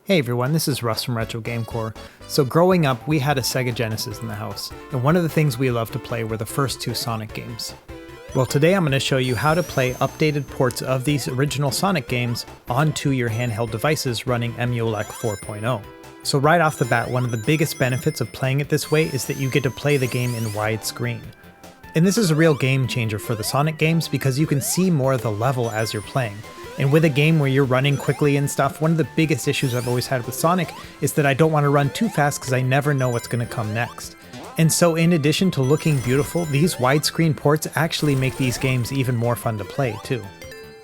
Hey everyone, this is Russ from Retro Gamecore. So growing up, we had a Sega Genesis in the house, and one of the things we loved to play were the first two Sonic games. Well, today I'm going to show you how to play updated ports of these original Sonic games onto your handheld devices running EmuELEC 4.0. So right off the bat, one of the biggest benefits of playing it this way is that you get to play the game in widescreen. And this is a real game changer for the Sonic games because you can see more of the level as you're playing. And with a game where you're running quickly and stuff, one of the biggest issues I've always had with Sonic is that I don't want to run too fast because I never know what's going to come next. And so in addition to looking beautiful, these widescreen ports actually make these games even more fun to play too.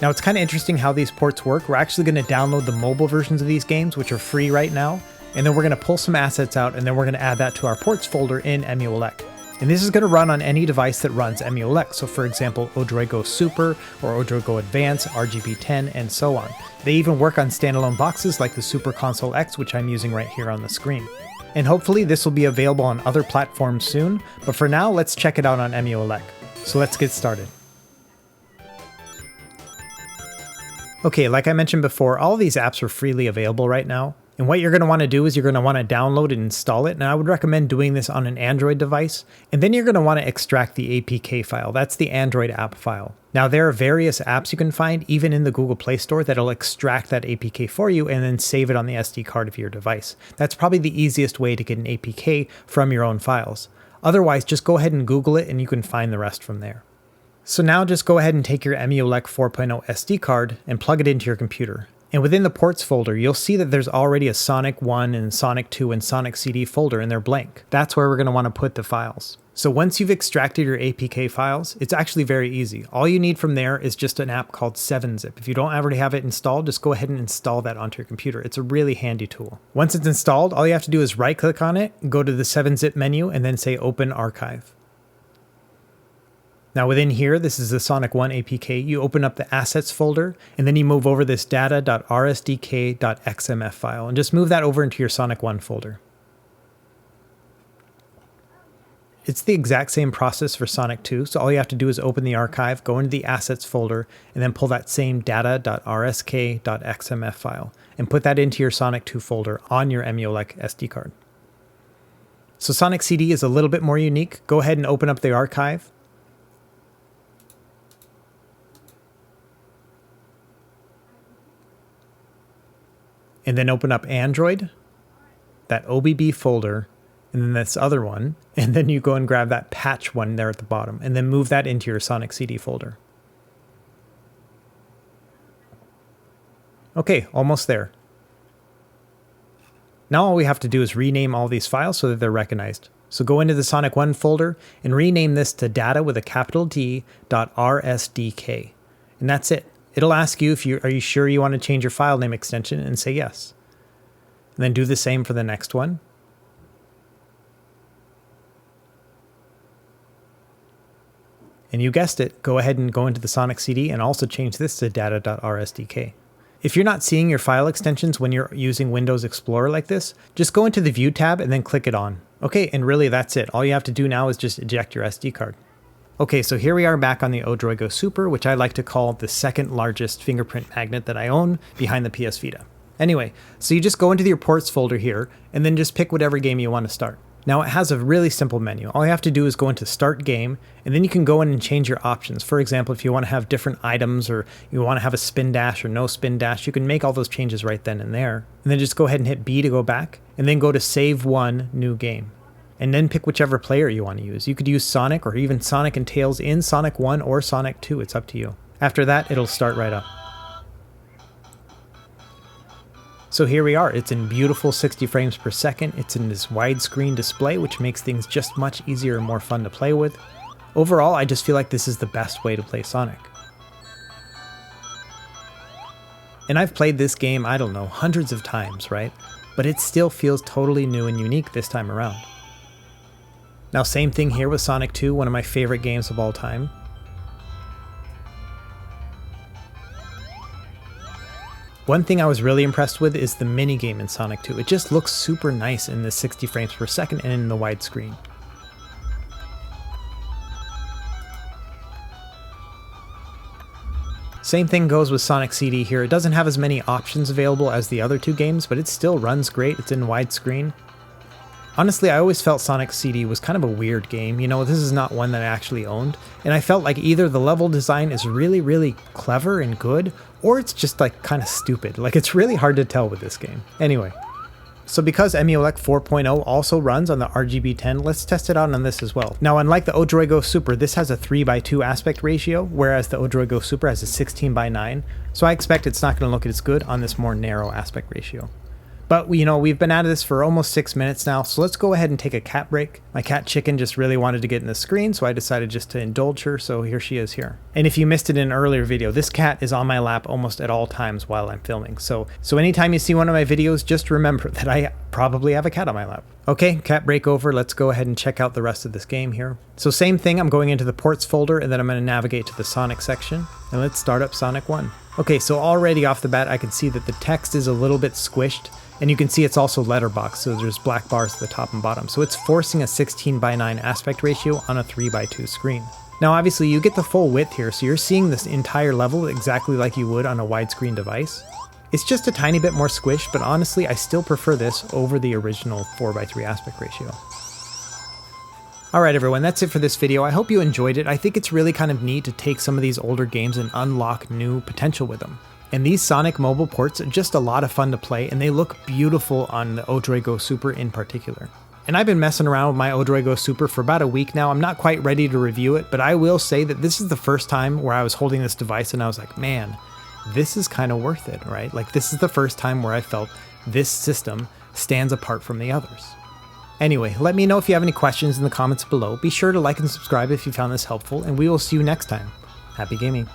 Now it's kind of interesting how these ports work. We're actually going to download the mobile versions of these games, which are free right now, and then we're going to pull some assets out and then we're going to add that to our ports folder in EmuELEC. And this is going to run on any device that runs EmuELEC, so for example ODROID Go Super or ODROID Go Advanced, RGB10, and so on. They even work on standalone boxes like the Super Console X, which I'm using right here on the screen. And hopefully this will be available on other platforms soon, but for now let's check it out on EmuELEC. So let's get started. Okay, like I mentioned before, all of these apps are freely available right now. And what you're going to want to do is you're going to want to download and install it. And I would recommend doing this on an Android device. And then you're going to want to extract the APK file. That's the Android app file. Now there are various apps you can find, even in the Google Play Store, that'll extract that APK for you and then save it on the SD card of your device. That's probably the easiest way to get an APK from your own files. Otherwise, just go ahead and Google it and you can find the rest from there. So now just go ahead and take your EmuELEC 4.0 SD card and plug it into your computer. And within the ports folder, you'll see that there's already a Sonic 1 and Sonic 2 and Sonic CD folder and they're blank. That's where we're going to want to put the files. So once you've extracted your APK files, it's actually very easy. All you need from there is just an app called 7-Zip. If you don't already have it installed, just go ahead and install that onto your computer. It's a really handy tool. Once it's installed, all you have to do is right click on it, go to the 7-Zip menu, and then say Open Archive. Now within here, this is the Sonic 1 APK, you open up the Assets folder, and then you move over this data.rsdk.xmf file, and just move that over into your Sonic 1 folder. It's the exact same process for Sonic 2, so all you have to do is open the archive, go into the Assets folder, and then pull that same data.rsk.xmf file, and put that into your Sonic 2 folder on your EmuELEC SD card. So Sonic CD is a little bit more unique. Go ahead and open up the archive. And then open up Android, that OBB folder, and then this other one, and then you go and grab that patch one there at the bottom, and then move that into your Sonic CD folder. Okay, almost there. Now all we have to do is rename all these files so that they're recognized. So go into the Sonic 1 folder and rename this to data with a capital D.rsdk. And that's it. It'll ask you are you sure you want to change your file name extension, and say yes. And then do the same for the next one. And you guessed it, go ahead and go into the Sonic CD and also change this to data.rsdk. If you're not seeing your file extensions when you're using Windows Explorer like this, just go into the View tab and then click it on. Okay, and really that's it. All you have to do now is just eject your SD card. Okay, so here we are back on the ODROID Go Super, which I like to call the second largest fingerprint magnet that I own behind the PS Vita. Anyway, so you just go into your ports folder here, and then just pick whatever game you want to start. Now it has a really simple menu. All you have to do is go into Start Game, and then you can go in and change your options. For example, if you want to have different items, or you want to have a spin dash or no spin dash, you can make all those changes right then and there. And then just go ahead and hit B to go back, and then go to Save One, New Game. And then pick whichever player you want to use. You could use Sonic or even Sonic and Tails in Sonic 1 or Sonic 2, it's up to you. After that, it'll start right up. So here we are, it's in beautiful 60 frames per second, it's in this widescreen display, which makes things just much easier and more fun to play with. Overall, I just feel like this is the best way to play Sonic. And I've played this game, I don't know, hundreds of times, right? But it still feels totally new and unique this time around. Now same thing here with Sonic 2, one of my favorite games of all time. One thing I was really impressed with is the minigame in Sonic 2. It just looks super nice in the 60 frames per second and in the widescreen. Same thing goes with Sonic CD here. It doesn't have as many options available as the other two games, but it still runs great. It's in widescreen. Honestly, I always felt Sonic CD was kind of a weird game. You know, this is not one that I actually owned, and I felt like either the level design is really, really clever and good, or it's just like kind of stupid. Like, it's really hard to tell with this game. Anyway. So because EmuELEC 4.0 also runs on the RGB10, let's test it out on this as well. Now, unlike the ODROID Go Super, this has a 3:2 aspect ratio, whereas the ODROID Go Super has a 16:9, so I expect it's not going to look as good on this more narrow aspect ratio. But, you know, we've been at this for almost 6 minutes now, so let's go ahead and take a cat break. My cat Chicken just really wanted to get in the screen, so I decided just to indulge her, so here she is here. And if you missed it in an earlier video, this cat is on my lap almost at all times while I'm filming. So anytime you see one of my videos, just remember that I probably have a cat on my lap. Okay, cat break over, let's go ahead and check out the rest of this game here. So same thing, I'm going into the ports folder, and then I'm going to navigate to the Sonic section, and let's start up Sonic 1. Okay, so already off the bat, I can see that the text is a little bit squished. And you can see it's also letterboxed, so there's black bars at the top and bottom. So it's forcing a 16:9 aspect ratio on a 3:2 screen. Now obviously you get the full width here, so you're seeing this entire level exactly like you would on a widescreen device. It's just a tiny bit more squished, but honestly I still prefer this over the original 4:3 aspect ratio. Alright everyone, that's it for this video. I hope you enjoyed it. I think it's really kind of neat to take some of these older games and unlock new potential with them. And these Sonic mobile ports are just a lot of fun to play, and they look beautiful on the ODROID Go Super in particular. And I've been messing around with my ODROID Go Super for about a week now. I'm not quite ready to review it, but I will say that this is the first time where I was holding this device and I was like, man, this is kind of worth it, right? Like, this is the first time where I felt this system stands apart from the others. Anyway, let me know if you have any questions in the comments below. Be sure to like and subscribe if you found this helpful, and we will see you next time. Happy gaming.